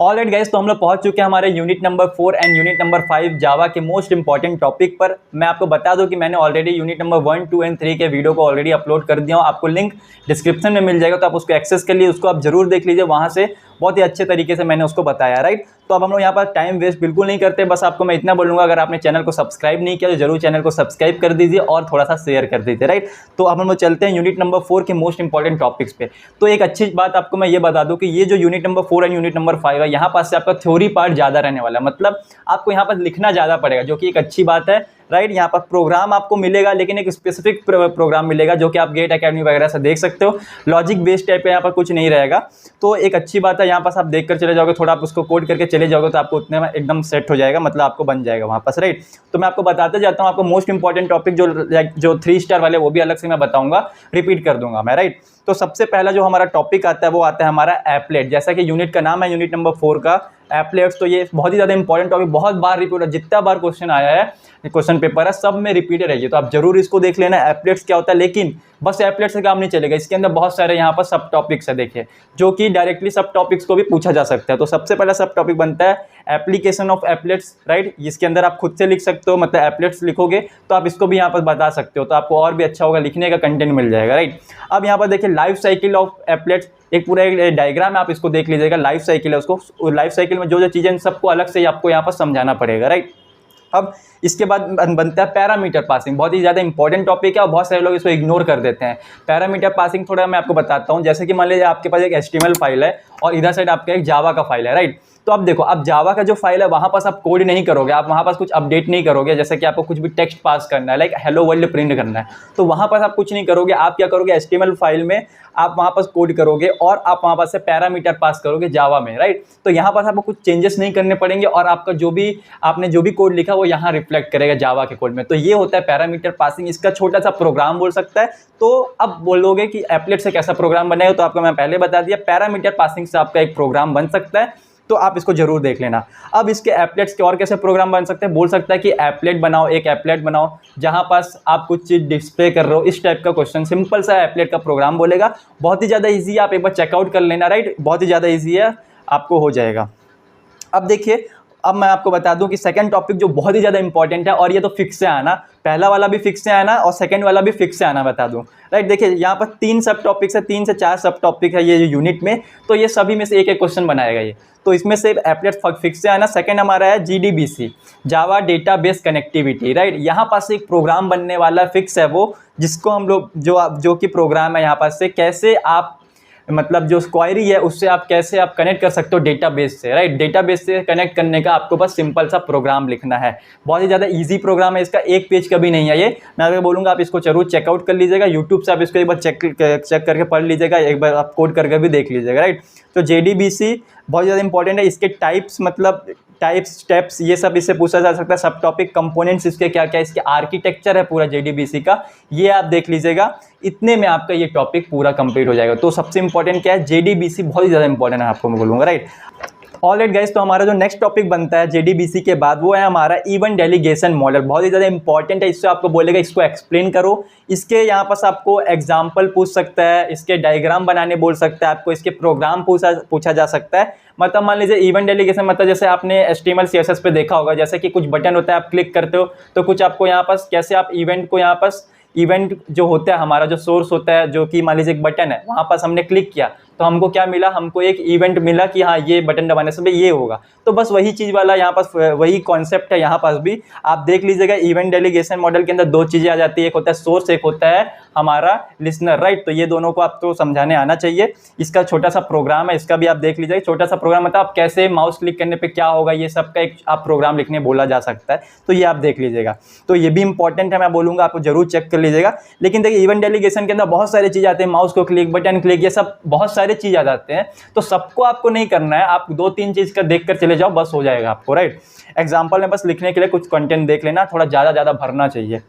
Alright guys, तो हम लोग पहुंच चुके हैं हमारे unit number 4 and unit number 5 जावा के मोस्ट इंपॉर्टेंट टॉपिक पर। मैं आपको बता दूं कि मैंने ऑलरेडी यूनिट नंबर 1, 2 एंड 3 के वीडियो को ऑलरेडी अपलोड कर दिया हूं। आपको लिंक डिस्क्रिप्शन में मिल जाएगा, तो आप उसको एक्सेस कर लिए, उसको आप जरूर देख लीजिए। वहां से बहुत ही अच्छे तरीके से मैंने उसको बताया, राइट। तो अब हम लोग यहाँ पर टाइम वेस्ट बिल्कुल नहीं करते। बस आपको मैं इतना बोलूँगा, अगर आपने चैनल को सब्सक्राइब नहीं किया तो जरूर चैनल को सब्सक्राइब कर दीजिए और थोड़ा सा शेयर कर दीजिए, राइट। तो अब हम लोग चलते हैं यूनिट नंबर 4 के मोस्ट इंपॉर्टेंट टॉपिक्स पे। तो एक अच्छी बात आपको मैं ये बता दूं कि ये जो unit number 4 and unit number 5 है, यहाँ पास से आपका थ्योरी पार्ट ज़्यादा रहने वाला है। मतलब आपको यहाँ पर लिखना ज़्यादा पड़ेगा, जो कि एक अच्छी बात है, राइट। यहाँ पर प्रोग्राम आपको मिलेगा, लेकिन एक स्पेसिफिक प्रोग्राम मिलेगा जो कि आप गेट एकेडमी वगैरह से देख सकते हो। लॉजिक बेस्ड टाइप का यहाँ पर कुछ नहीं रहेगा, तो एक अच्छी बात है। यहाँ पास आप देख कर चले जाओगे, थोड़ा आप उसको कोड करके चले जाओगे तो आपको उतने में एकदम सेट हो जाएगा, मतलब आपको बन जाएगा वहाँ पास, राइट। तो मैं आपको बताते जाता हूँ। आपको मोस्ट इंपॉर्टेंट टॉपिक जो 3 स्टार वाले वो भी अलग से मैं बताऊँगा, रिपीट कर दूंगा मैं, राइट। तो सबसे पहला जो हमारा टॉपिक आता है वो आता है हमारा एप्लेट। जैसा कि यूनिट का नाम है यूनिट नंबर 4 का एप्लेट्स, तो ये बहुत ही ज़्यादा इंपॉर्टेंट टॉपिक, बहुत बार रिपीट, जितना बार क्वेश्चन आया है, क्वेश्चन पेपर है, सब में रिपीटेड है ये, तो आप जरूर इसको देख लेना एप्लेट्स क्या होता है। लेकिन बस एप्लेट से काम नहीं चलेगा, इसके अंदर बहुत सारे यहाँ पर सब टॉपिक्स है, देखिए, जो कि डायरेक्टली सब टॉपिक्स को भी पूछा जा सकता है। तो सबसे पहला सब टॉपिक बनता है एप्लीकेशन ऑफ एप्लेट्स, राइट। इसके अंदर आप खुद से लिख सकते हो, मतलब एप्लेट्स लिखोगे तो आप इसको भी यहाँ पर बता सकते हो, तो आपको और भी अच्छा होगा, लिखने का कंटेंट मिल जाएगा, राइट। अब यहाँ पर देखिए लाइफ साइकिल ऑफ एप्लेट्स, एक पूरा एक डायग्राम है, आप इसको देख लीजिएगा। लाइफ साइकिल है, उसको लाइफ साइकिल में जो जो चीज़ें सबको अलग से आपको यहाँ पर समझाना पड़ेगा, राइट। अब इसके बाद बनता है पैरामीटर पासिंग, बहुत ही ज़्यादा इंपॉर्टेंट टॉपिक है और बहुत सारे लोग इसको इग्नोर कर देते हैं। पैरामीटर पासिंग थोड़ा मैं आपको बताता हूँ। जैसे कि मान लीजिए आपके पास एक HTML फाइल है और इधर साइड आपका एक जावा का फाइल है, राइट। तो अब देखो, अब जावा का जो फाइल है वहाँ पास आप कोड नहीं करोगे, आप वहाँ पास कुछ अपडेट नहीं करोगे। जैसे कि आपको कुछ भी टेक्स्ट पास करना है, लाइक हेलो वर्ल्ड प्रिंट करना है, तो वहाँ पास आप कुछ नहीं करोगे। आप क्या करोगे, HTML फाइल में आप वहाँ पास कोड करोगे और आप वहाँ पास से पैरामीटर पास करोगे जावा में, राइट। तो यहाँ पास आपको कुछ चेंजेस नहीं करने पड़ेंगे और आपका जो भी आपने जो भी कोड लिखा वो यहाँ रिफ्लेक्ट करेगा जावा के कोड में। तो ये होता है पैरामीटर पासिंग, इसका छोटा सा प्रोग्राम बोल सकता है। तो अब बोलोगे कि एप्लेट से कैसा प्रोग्राम बनेगा, तो आपको मैं पहले बता दिया, पैरामीटर पासिंग से आपका एक प्रोग्राम बन सकता है, तो आप इसको जरूर देख लेना। अब इसके एप्लेट्स के और कैसे प्रोग्राम बन सकते हैं, बोल सकता है कि एप्लेट बनाओ, एक एप्लेट बनाओ जहां पास आप कुछ चीज डिस्प्ले कर रहे हो, इस टाइप का क्वेश्चन, सिंपल सा एप्लेट का प्रोग्राम बोलेगा। बहुत ही ज़्यादा ईजी है, आप एक बार चेकआउट कर लेना, राइट। बहुत ही ज़्यादा ईजी है, आपको हो जाएगा। अब देखिए, अब मैं आपको बता दूं कि सेकंड टॉपिक जो बहुत ही ज़्यादा इंपॉर्टेंट है, और ये तो फिक्स से आना, पहला वाला भी फिक्स से आना और सेकंड वाला भी फिक्स से आना, बता दूं, राइट। देखिए यहाँ पर 3 सब टॉपिक्स है, 3 से 4 सब टॉपिक है ये यूनिट में, तो ये सभी में से एक एक क्वेश्चन बनाएगा ये। तो इसमें से एप्लेट फिक्स से आना। सेकंड हमारा है GDBC, जावा डेटाबेस कनेक्टिविटी, राइट। यहाँ पास से एक प्रोग्राम बनने वाला फिक्स है वो, जिसको हम लोग जो कि प्रोग्राम है यहाँ पास से कैसे आप, मतलब जो क्वेरी है उससे आप कैसे आप कनेक्ट कर सकते हो डेटाबेस से, राइट। डेटाबेस से कनेक्ट करने का आपको बस सिंपल सा प्रोग्राम लिखना है। बहुत ही ज़्यादा इजी प्रोग्राम है, इसका एक पेज का भी नहीं है ये। मैं आपको बोलूँगा आप इसको जरूर चेकआउट कर लीजिएगा, यूट्यूब से आप इसको एक बार चेक करके पढ़ लीजिएगा, एक बार आप कोड करके भी देख लीजिएगा, राइट। तो JDBC बहुत ज़्यादा इंपॉर्टेंट है। इसके टाइप्स, मतलब टाइप्स, स्टेप्स, ये सब इससे पूछा जा सकता है। सब टॉपिक, कंपोनेंट्स इसके क्या क्या, इसके आर्किटेक्चर है पूरा JDBC का, ये आप देख लीजिएगा। इतने में आपका ये टॉपिक पूरा कंप्लीट हो जाएगा। तो सबसे इंपॉर्टेंट क्या है, JDBC बहुत ही ज़्यादा इंपॉर्टेंट है, आपको मैं बोलूँगा, राइट। ऑलराइट गाइस, तो हमारा जो नेक्स्ट टॉपिक बनता है JDBC के बाद वो है हमारा इवेंट डेलीगेशन मॉडल। बहुत ही ज़्यादा इंपॉर्टेंट है, इससे आपको बोलेगा इसको एक्सप्लेन करो। इसके यहाँ पास आपको एग्जाम्पल पूछ सकता है, इसके डायग्राम बनाने बोल सकता है, आपको इसके प्रोग्राम पूछा जा सकता है। मतलब मान लीजिए इवेंट डेलीगेशन, मतलब जैसे आपने HTML CSS पे देखा होगा, जैसे कि कुछ बटन होता है, आप क्लिक करते हो तो कुछ आपको यहाँ पास कैसे आप इवेंट को, यहाँ पास इवेंट जो होता है हमारा जो सोर्स होता है, जो कि मान लीजिए एक बटन है, वहाँ पास हमने क्लिक किया तो हमको क्या मिला, हमको एक इवेंट मिला कि हाँ ये बटन दबाने से ये होगा। तो बस वही चीज़ वाला यहाँ पास वही कॉन्सेप्ट है यहाँ पास भी, आप देख लीजिएगा। इवेंट डेलीगेशन मॉडल के अंदर 2 चीज़ें आ जाती है, एक होता है सोर्स, एक होता है हमारा लिसनर, राइट। तो ये दोनों को आपको समझाने आना चाहिए। इसका छोटा सा प्रोग्राम है, इसका भी आप देख लीजिएगा। छोटा सा प्रोग्राम मतलब आप कैसे माउस क्लिक करने पे क्या होगा, ये सब का एक आप प्रोग्राम लिखने बोला जा सकता है, तो ये आप देख लीजिएगा। तो ये भी इंपॉर्टेंट है, मैं बोलूँगा आपको जरूर चेक कर लीजिएगा। लेकिन देखिए इवेंट डेलीगेशन के अंदर बहुत सारी चीज़ आती है, माउस को क्लिक, बटन क्लिक, ये सब बहुत सारी चीज़ आ जाते हैं। तो सबको आपको नहीं करना है, आप 2-3 चीज़ का देख कर चले जाओ, बस हो जाएगा आपको, राइट। एग्जाम्पल में बस लिखने के लिए कुछ कंटेंट देख लेना, थोड़ा ज़्यादा भरना चाहिए।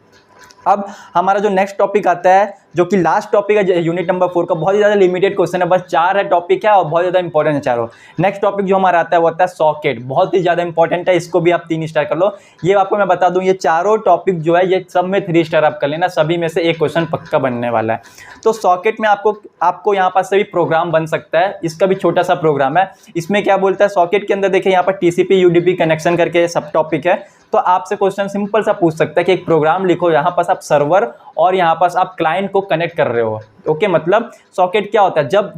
अब हमारा जो नेक्स्ट टॉपिक आता है जो कि लास्ट टॉपिक है यूनिट नंबर 4 का, बहुत ही ज़्यादा लिमिटेड क्वेश्चन है, बस 4 है टॉपिक है और बहुत ज़्यादा इंपॉर्टेंट है चारों। नेक्स्ट टॉपिक जो हमारा आता है वो आता है सॉकेट, बहुत ही ज़्यादा इंपॉर्टेंट है, इसको भी आप 3 स्टार कर लो। ये आपको मैं बता दूं, ये चारों टॉपिक जो है ये सब में 3 स्टार आप कर लेना, सभी में से एक क्वेश्चन पक्का बनने वाला है। तो सॉकेट में आपको यहाँ पास से भी प्रोग्राम बन सकता है, इसका भी छोटा सा प्रोग्राम है। इसमें क्या बोलता है सॉकेट के अंदर, देखिए यहाँ पर टीसीपी यूडीपी कनेक्शन करके सब टॉपिक है। तो आपसे क्वेश्चन सिंपल सा पूछ सकता है कि एक प्रोग्राम लिखो, यहाँ पास आप सर्वर और यहाँ पास आप क्लाइंट को कनेक्ट कर रहे हो। ओके, मतलब सॉकेट क्या होता है, जब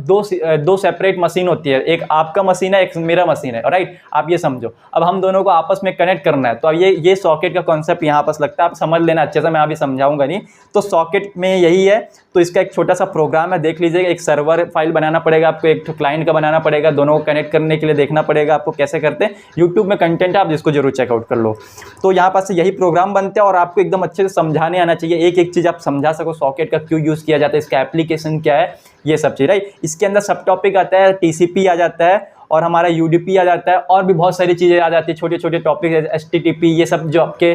दो सेपरेट मशीन होती है, एक आपका मशीन है एक मेरा मशीन है, राइट, आप ये समझो। अब हम दोनों को आपस में कनेक्ट करना है, तो अब ये सॉकेट का कॉन्सेप्ट यहाँ पास लगता है, आप समझ लेना अच्छे से, मैं अभी समझाऊंगा नहीं। तो सॉकेट में यही है, तो इसका एक छोटा सा प्रोग्राम है, देख लीजिएगा। एक सर्वर फाइल बनाना पड़ेगा आपको, एक क्लाइंट का बनाना पड़ेगा, दोनों को कनेक्ट करने के लिए देखना पड़ेगा आपको कैसे करते हैं। यूट्यूब में कंटेंट है, आप जिसको जरूर चेकआउट कर लो। तो यहाँ पास यही प्रोग्राम बनते हैं और आपको एकदम अच्छे से समझाने आना चाहिए, एक एक चीज़ आप समझा सको, सॉकेट का क्यों यूज़ किया जाता है, इसका एप्लीकेशन क्या है, ये सब चीज़, राइट। इसके अंदर सब टॉपिक आता है, टीसीपी आ जाता है और हमारा यूडीपी आ जाता है, और भी बहुत सारी चीज़ें आ जाती है, छोटे छोटे टॉपिक है, एचटीटीपी, ये सब जो आपके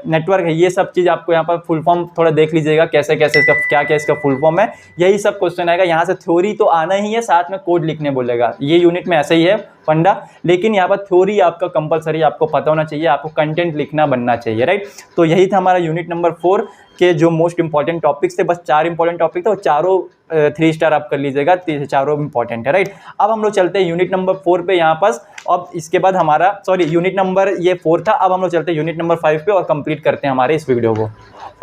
नेटवर्क है, ये सब चीज़ आपको यहाँ पर फुल फॉर्म थोड़ा देख लीजिएगा कैसे कैसे इसका क्या क्या इसका फुल फॉर्म है। यही सब क्वेश्चन आएगा, यहाँ से थ्योरी तो आना ही है, साथ में कोड लिखने बोलेगा, ये यूनिट में ऐसे ही है फंडा। लेकिन यहाँ पर थ्योरी आपका कंपलसरी आपको पता होना चाहिए, आपको कंटेंट लिखना बनना चाहिए, राइट। तो यही था हमारा यूनिट नंबर 4 के जो मोस्ट इंपॉर्टेंट टॉपिक्स थे, बस 4 इंपॉर्टेंट टॉपिक थे और चारों 3 स्टार आप कर लीजिएगा, चारों इंपॉर्टेंट है, राइट। अब हम लोग चलते हैं यूनिट नंबर 4 पे यहाँ पास। अब इसके बाद हमारा यूनिट नंबर ये 4 था, अब हम लोग चलते हैं यूनिट नंबर 5 पे और कंप्लीट करते हैं हमारे इस वीडियो को।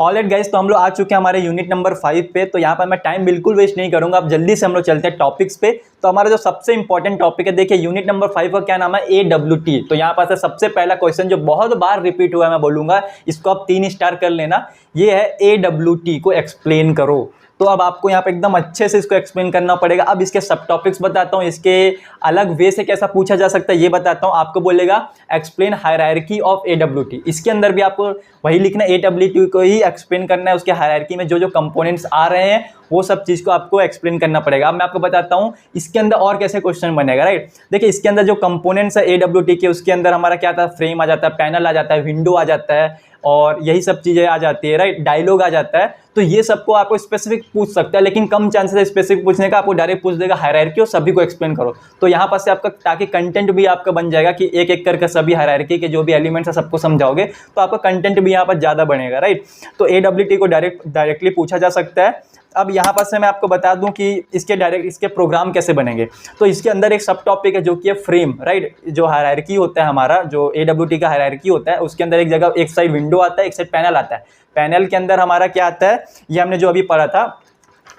ऑलराइट गाइस, तो हम लोग आ चुके हैं हमारे यूनिट नंबर 5 पे। तो यहाँ पर मैं टाइम बिल्कुल वेस्ट नहीं करूंगा, अब जल्दी से हम लोग चलते हैं टॉपिक्स पे। तो हमारा जो सबसे इंपॉर्टेंट टॉपिक है, देखिए यूनिट नंबर 5 का क्या नाम है, AWT। तो यहाँ पास है सबसे पहला क्वेश्चन जो बहुत बार रिपीट हुआ है, मैं बोलूंगा इसको आप 3 स्टार कर लेना। ये है AWT को एक्सप्लेन करो। तो अब आपको यहाँ पे एकदम अच्छे से इसको एक्सप्लेन करना पड़ेगा। अब इसके सब टॉपिक्स बताता हूँ, इसके अलग वे से कैसा पूछा जा सकता है ये बताता हूँ। आपको बोलेगा एक्सप्लेन हायरार्की ऑफ AWT, इसके अंदर भी आपको वही लिखना है, AWT को ही एक्सप्लेन करना है, उसके हायरार्की में जो जो कंपोनेंट्स आ रहे हैं वो सब चीज़ को आपको एक्सप्लेन करना पड़ेगा। अब मैं आपको बताता हूँ इसके अंदर और कैसे क्वेश्चन बनेगा, राइट। देखिए इसके अंदर जो कंपोनेंट्स है AWT के, उसके अंदर हमारा क्या आता है, फ्रेम आ जाता है, पैनल आ जाता है, विंडो आ जाता है और यही सब चीज़ें आ जाती है, राइट। डायलॉग आ जाता है। तो ये सबको आपको स्पेसिफिक पूछ सकता है, लेकिन कम चांसेस है स्पेसिफिक पूछने का, आपको डायरेक्ट पूछ देगा हायरार्की और सभी को एक्सप्लेन करो। तो यहाँ पास से आपका ताकि कंटेंट भी आपका बन जाएगा कि एक एक करके सभी हायरार्की के जो भी एलिमेंट्स है सबको समझाओगे, तो आपका कंटेंट भी यहाँ पर ज़्यादा बनेगा, राइट। तो AWT को डायरेक्टली पूछा जा सकता है। अब यहाँ पर से मैं आपको बता दूं कि इसके प्रोग्राम कैसे बनेंगे। तो इसके अंदर एक सब टॉपिक है जो कि है फ्रेम, राइट। जो हायरार्की होता है हमारा, जो AWT का हायरार्की होता है, उसके अंदर एक जगह एक साइड विंडो आता है, एक साइड पैनल आता है। पैनल के अंदर हमारा क्या आता है, ये हमने जो अभी पढ़ा था,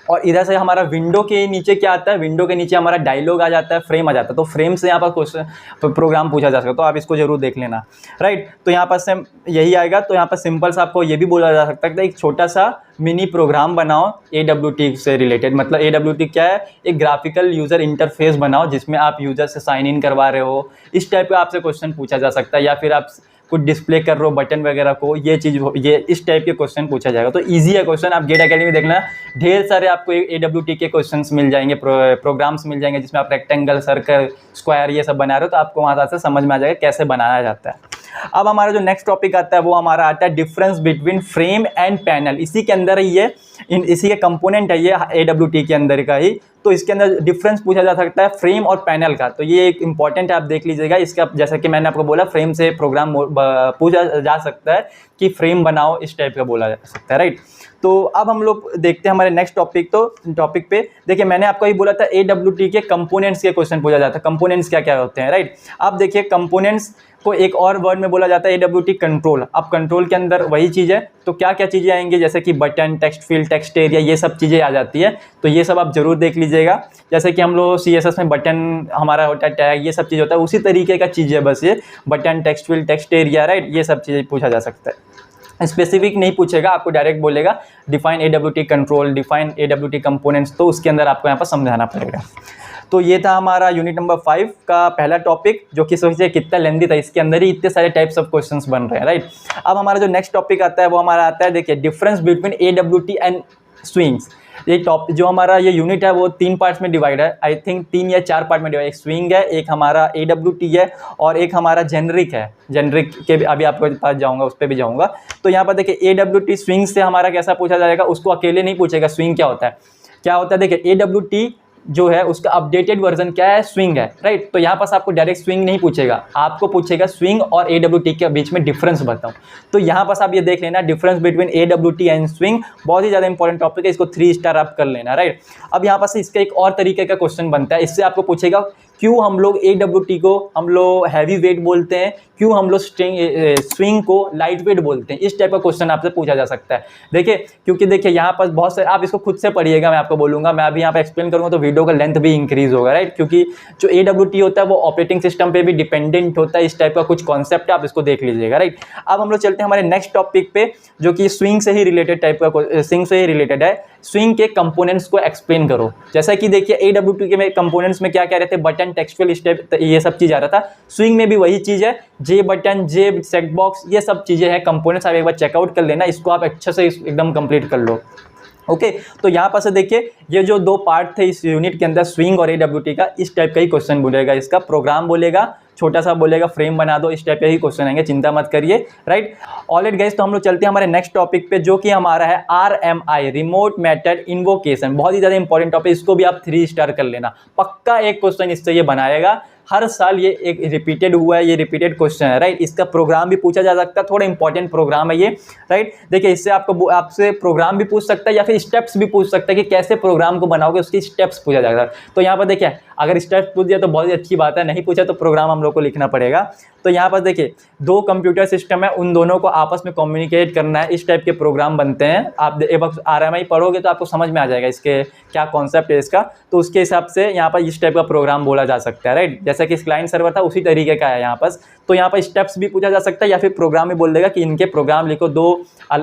और इधर से हमारा विंडो के नीचे क्या आता है, विंडो के नीचे हमारा डायलॉग आ जाता है, फ्रेम आ जाता है। तो फ्रेम से यहाँ पर क्वेश्चन प्रोग्राम पूछा जा सकता है, तो आप इसको जरूर देख लेना, राइट। तो यहाँ पर से यही आएगा। तो यहाँ पर सिंपल सा आपको ये भी बोला जा सकता है कि एक छोटा सा मिनी प्रोग्राम बनाओ AWT से रिलेटेड। मतलब AWT क्या है, एक ग्राफिकल यूज़र इंटरफेस बनाओ जिसमें आप यूज़र से साइन इन करवा रहे हो, इस टाइप का आपसे क्वेश्चन पूछा जा सकता है। या फिर आप कुछ डिस्प्ले कर रहे हो बटन वगैरह को, ये इस टाइप के क्वेश्चन पूछा जाएगा। तो इजी है क्वेश्चन, आप गेट अकेडमी देखना, ढेर सारे आपको AWT के क्वेश्चंस मिल जाएंगे, प्रोग्राम्स मिल जाएंगे जिसमें आप रेक्टेंगल, सर्कल, स्क्वायर ये सब बना रहे हो, तो आपको वहाँ से समझ में आ जाएगा कैसे बनाया जाता है। अब हमारा जो नेक्स्ट टॉपिक आता है वो हमारा आता है difference between frame and panel. इसी के अंदर ही ये इसी के कंपोनेंट है ये AWT के अंदर का ही। तो इसके अंदर डिफरेंस पूछा जा सकता है फ्रेम और पैनल का। तो ये एक इंपॉर्टेंट है, आप देख लीजिएगा इसका। जैसा कि मैंने आपको बोला, फ्रेम से प्रोग्राम पूछा जा सकता है कि फ्रेम बनाओ, इस टाइप का बोला जा सकता है, राइट। तो अब हम लोग देखते हैं हमारे नेक्स्ट टॉपिक पे। देखिए मैंने आपको ही बोला था AWT के कंपोनेंट्स के क्वेश्चन पूछा जाता है, कंपोनेंट्स क्या क्या होते हैं, राइट। अब देखिए कंपोनेंट्स को एक और वर्ड में बोला जाता है AWT कंट्रोल। अब कंट्रोल के अंदर वही चीज़ है, तो क्या क्या चीज़ें आएंगी, जैसे कि button, text field, text area, ये सब चीज़ें आ जाती है। तो ये सब आप जरूर देख लीजिएगा। जैसे कि हम लोग CSS में बटन हमारा होता है, टैग, ये सब चीज़ होता है, उसी तरीके का चीज़ है बस ये button, text field, text area, right. ये सब चीज़ें पूछा जा सकता है। स्पेसिफिक नहीं पूछेगा, आपको डायरेक्ट बोलेगा define AWT control, define AWT components, तो उसके अंदर आपको यहाँ पर समझाना पड़ेगा। तो ये था हमारा यूनिट नंबर 5 का पहला टॉपिक, जो कि सोचिए कितना लेंदी था, इसके अंदर ही इतने सारे टाइप्स ऑफ क्वेश्चंस बन रहे हैं, राइट। अब हमारा जो नेक्स्ट टॉपिक आता है वो हमारा आता है, देखिए difference between AWT and swings. ये टॉप जो हमारा ये यूनिट है वो 3 पार्ट्स में डिवाइड है, आई थिंक 3 या 4 पार्ट में डिवाइड। एक स्विंग है, एक हमारा AWT है और एक हमारा जेनरिक है। जेनरिक के अभी आपके पास जाऊंगा, उस पर भी जाऊंगा। तो यहाँ पर देखिए AWT स्विंग से हमारा कैसा पूछा जाएगा, उसको अकेले नहीं पूछेगा स्विंग क्या होता है। क्या होता है देखिए AWT जो है उसका अपडेटेड वर्जन क्या है, स्विंग है, राइट। तो यहाँ पास आपको डायरेक्ट स्विंग नहीं पूछेगा, आपको पूछेगा स्विंग और AWT के बीच में डिफरेंस बताओ। तो यहाँ पास आप ये देख लेना difference between AWT and swing, बहुत ही ज़्यादा इंपॉर्टेंट टॉपिक है, इसको 3 स्टार आप कर लेना, राइट। अब यहाँ पास इसका एक और तरीके का क्वेश्चन बनता है, इससे आपको पूछेगा क्यों हम लोग AWT को हम लोग हैवी वेट बोलते हैं, क्यों हम लोग स्विंग को लाइट वेट बोलते हैं। इस टाइप का क्वेश्चन आपसे पूछा जा सकता है। देखिए क्योंकि देखिए यहाँ पर बहुत सारे, आप इसको खुद से पढ़िएगा, मैं आपको बोलूँगा, मैं अभी यहाँ पर एक्सप्लेन करूँगा तो वीडियो का लेंथ भी इंक्रीज होगा, राइट। क्योंकि जो AWT होता है वो ऑपरेटिंग सिस्टम पे भी डिपेंडेंट होता है, इस टाइप का कुछ कॉन्सेप्ट है, आप इसको देख लीजिएगा, राइट। अब हम लोग चलते हैं हमारे नेक्स्ट टॉपिक पे, जो कि स्विंग से ही रिलेटेड टाइप का, स्विंग से ही रिलेटेड है। स्विंग के कंपोनेंट्स को एक्सप्लेन करो। जैसा कि देखिए AWT के में कंपोनेंट्स में क्या क्या रहते हैं, बटन, टेक्सचुअल स्टेप, ये सब चीज़ आ रहा था। स्विंग में भी वही चीज़ है, जे बटन, जे सेट बॉक्स, ये सब चीज़ें हैं, कंपोनेंट्स। आप एक बार चेकआउट कर लेना, इसको आप अच्छे से एकदम कंप्लीट कर लो, ओके। तो यहाँ पर से देखिए ये जो 2 पार्ट थे इस यूनिट के अंदर, स्विंग और AWT का, इस टाइप का ही क्वेश्चन बोलेगा। इसका प्रोग्राम बोलेगा, छोटा सा बोलेगा फ्रेम बना दो, इस टाइप के ही क्वेश्चन आएंगे, चिंता मत करिए, राइट। ऑलराइट गाइस, तो हम लोग चलते हैं हमारे नेक्स्ट टॉपिक पे, जो कि हमारा है RMI, रिमोट मेथड इन्वोकेशन। बहुत ही ज़्यादा इंपॉर्टेंट टॉपिक, इसको भी आप 3 स्टार कर लेना, पक्का एक क्वेश्चन इससे ये बनाएगा। हर साल ये एक रिपीटेड हुआ है, ये रिपीटेड क्वेश्चन है, राइट। इसका प्रोग्राम भी पूछा जा सकता है, थोड़ा इंपॉर्टेंट प्रोग्राम है ये, राइट। देखिए इससे आपको आपसे प्रोग्राम भी पूछ सकता है या फिर स्टेप्स भी पूछ सकता है कि कैसे प्रोग्राम को बनाओगे, उसकी स्टेप्स पूछा जाएगा। तो यहाँ पर देखिए अगर स्टेप्स पूछ दिया तो बहुत ही अच्छी बात है, नहीं पूछा तो प्रोग्राम हम लोग को लिखना पड़ेगा। तो यहाँ पर देखिए 2 कंप्यूटर सिस्टम है, उन दोनों को आपस में कम्युनिकेट करना है, इस टाइप के प्रोग्राम बनते हैं। आप एक वक्त RMI पढ़ोगे तो आपको समझ में आ जाएगा इसके क्या कॉन्सेप्ट है इसका। तो उसके हिसाब से यहाँ पर इस टाइप का प्रोग्राम बोला जा सकता है, राइट। जैसा कि क्लाइंट सर्वर था उसी तरीके का है यहाँ पर। तो यहाँ पर स्टेप्स भी पूछा जा सकता है या फिर प्रोग्राम भी बोल देगा कि इनके प्रोग्राम लिखो,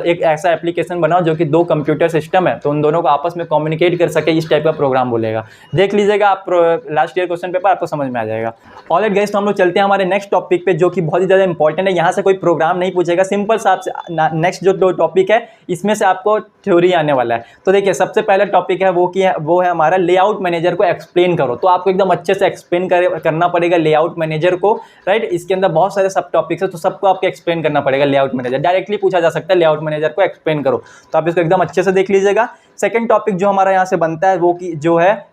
एक ऐसा एप्लीकेशन बनाओ जो कि 2 कंप्यूटर सिस्टम है तो उन दोनों को आपस में कम्युनिकेट कर सके, इस टाइप का प्रोग्राम बोलेगा। देख लीजिएगा आप लास्ट ईयर क्वेश्चन पेपर, आपको समझ में आ जाएगा। ऑलराइट गाइस, तो हम लोग चलते हैं हमारे नेक्स्ट टॉपिक पे, जो कि बहुत ही ज़्यादा इंपॉर्टेंट है। यहाँ से कोई प्रोग्राम नहीं पूछेगा, सिंपल सा आपसे नेक्स्ट जो टॉपिक है इसमें से आपको थ्योरी आने वाला है। तो देखिए सबसे पहला टॉपिक है वो है हमारा लेआउट मैनेजर को एक्सप्लेन करो। तो आपको एकदम अच्छे से एक्सप्लेन करना पड़ेगा लेआउट मैनेजर को, राइट। इसके अंदर बहुत सारे सब टॉपिक्स है तो सबको आपको एक्सप्लेन करना पड़ेगा। लेआउट मैनेजर डायरेक्टली पूछा जा सकता है, लेआउट मैनेजर को एक्सप्लेन करो, तो आप इसको एकदम अच्छे से देख लीजिएगा। सेकंड टॉपिक जो हमारा यहाँ से बनता है वो कि जो है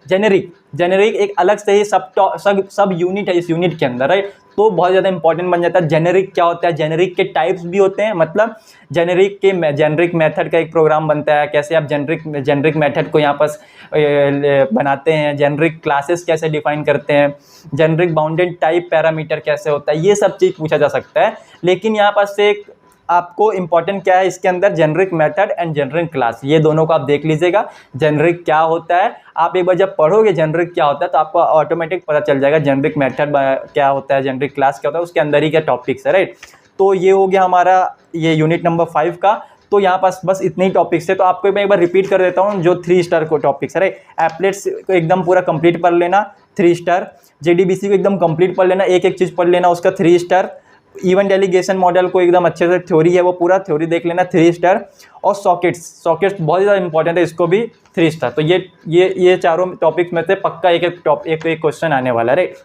जेनेरिक एक अलग से ही सब यूनिट है इस यूनिट के अंदर, राइट। तो बहुत ज़्यादा इंपॉर्टेंट बन जाता है। जेनेरिक क्या होता है, जेनेरिक के टाइप्स भी होते हैं, मतलब जेनेरिक मेथड का एक प्रोग्राम बनता है, कैसे आप जेनेरिक मेथड को यहाँ पर बनाते हैं, जेनेरिक क्लासेस कैसे डिफाइन करते हैं, जेनेरिक बाउंडेड टाइप पैरामीटर कैसे होता है, ये सब चीज़ पूछा जा सकता है। लेकिन यहाँ पर से आपको इंपॉर्टेंट क्या है इसके अंदर, generic method and generic class, ये दोनों को आप देख लीजिएगा। जेनेरिक क्या होता है, आप एक बार जब पढ़ोगे जेनेरिक क्या होता है तो आपको ऑटोमेटिक पता चल जाएगा जेनेरिक मेथड क्या होता है, जेनेरिक क्लास क्या होता है, उसके अंदर ही क्या टॉपिक्स है, राइट। तो ये हो गया हमारा ये यूनिट नंबर 5 का। तो यहाँ पास बस इतने ही टॉपिक्स है। तो आपको मैं एक बार रिपीट कर देता हूँ जो 3 स्टार को टॉपिक्स है, राइट। एप्लेट्स को एकदम पूरा कंप्लीट पढ़ लेना, 3 स्टार। JDBC को एकदम कंप्लीट पढ़ लेना, एक चीज़ पढ़ लेना, उसका 3 स्टार। इवेंट डेलीगेशन मॉडल को एकदम अच्छे से थ्योरी है वो पूरा थ्योरी देख लेना, 3 स्टार। और सॉकेट्स बहुत ज़्यादा इंपॉर्टेंट है, इसको भी 3 स्टार। तो ये चारों टॉपिक्स में से पक्का एक क्वेश्चन आने वाला है, राइट।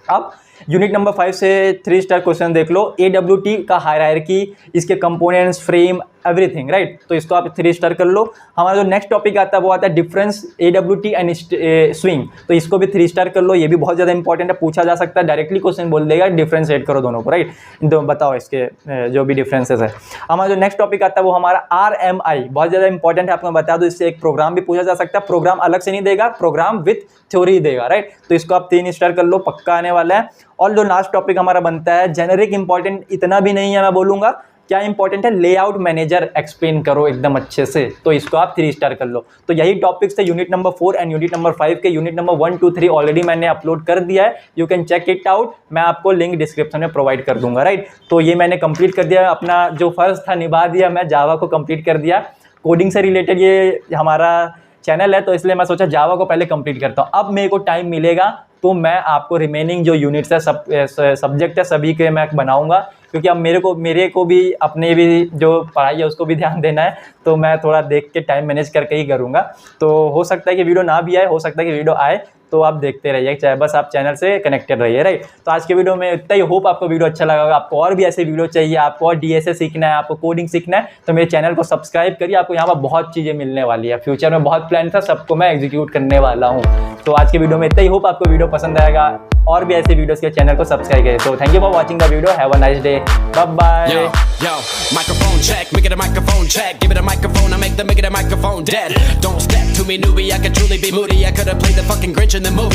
अब यूनिट नंबर 5 से 3 स्टार क्वेश्चन देख लो। AWT का हायरार्की, इसके कंपोनेंट्स, फ्रेम, एवरीथिंग, राइट। तो इसको आप 3 स्टार कर लो। हमारा जो नेक्स्ट टॉपिक आता है वो आता है डिफरेंस AWT एंड स्विंग, तो इसको भी 3 स्टार कर लो। ये भी बहुत ज़्यादा इंपॉर्टेंट है, पूछा जा सकता है, डायरेक्टली क्वेश्चन बोल देगा डिफरेंशिएट करो दोनों को, राइट। बताओ इसके जो भी डिफरेंसेस है। हमारा जो नेक्स्ट टॉपिक आता है वो हमारा RMI, बहुत ज़्यादा इंपॉर्टेंट है, आपको बता दो। इससे एक प्रोग्राम भी पूछा जा सकता है, प्रोग्राम अलग से नहीं देगा, प्रोग्राम विथ थ्योरी देगा, राइट। तो इसको आप 3 स्टार कर लो, पक्का आने वाला है। और जो लास्ट टॉपिक हमारा बनता है जेनेरिक, इंपॉर्टेंट इतना भी नहीं है, मैं बोलूँगा क्या इंपॉर्टेंट है, लेआउट मैनेजर एक्सप्लेन करो एकदम अच्छे से, तो इसको आप 3 स्टार कर लो। तो यही टॉपिक्स थे unit number 4 and unit number 5 के। यूनिट नंबर 1, 2, 3 ऑलरेडी मैंने अपलोड कर दिया है, you can check it out, मैं आपको लिंक डिस्क्रिप्शन में प्रोवाइड कर दूंगा, राइट। तो ये मैंने कंप्लीट कर दिया, अपना जो फर्ज था निभा दिया, मैं जावा को कंप्लीट कर दिया। कोडिंग से रिलेटेड ये हमारा चैनल है तो इसलिए मैं सोचा जावा को पहले कंप्लीट करता हूँ। अब मेरे को टाइम मिलेगा तो मैं आपको रिमेनिंग जो यूनिट्स है, सब्जेक्ट है, सभी के मैं बनाऊंगा क्योंकि अब मेरे को भी अपने भी जो पढ़ाई है उसको भी ध्यान देना है, तो मैं थोड़ा देख के टाइम मैनेज करके ही करूँगा। तो हो सकता है कि वीडियो ना भी आए, हो सकता है कि वीडियो आए, तो आप देखते रहिए, चाहे बस आप चैनल से कनेक्टेड रहिए, राइट। तो आज के वीडियो में इतना ही, होप आपको वीडियो अच्छा लगा होगा। आपको और भी ऐसे वीडियो चाहिए, आपको और DSA सीखना है, आपको कोडिंग सीखना है, तो मेरे चैनल को सब्सक्राइब करिए। आपको यहाँ पर बहुत चीज़ें मिलने वाली है, फ्यूचर में बहुत प्लान था, सबको मैं एग्जीक्यूट करने वाला हूँ। तो आज के वीडियो में इतना ही, होप आपको वीडियो पसंद आएगा। और भी ऐसे वीडियोस के चैनल को सब्सक्राइब करें। तो thank you for watching the video, have a nice day, bye bye. Yo, microphone check, make it a microphone check. Give it a microphone, I make it a microphone dead. Don't step to me, newbie, I could truly be moody. I could have played the fucking Grinch in the movie.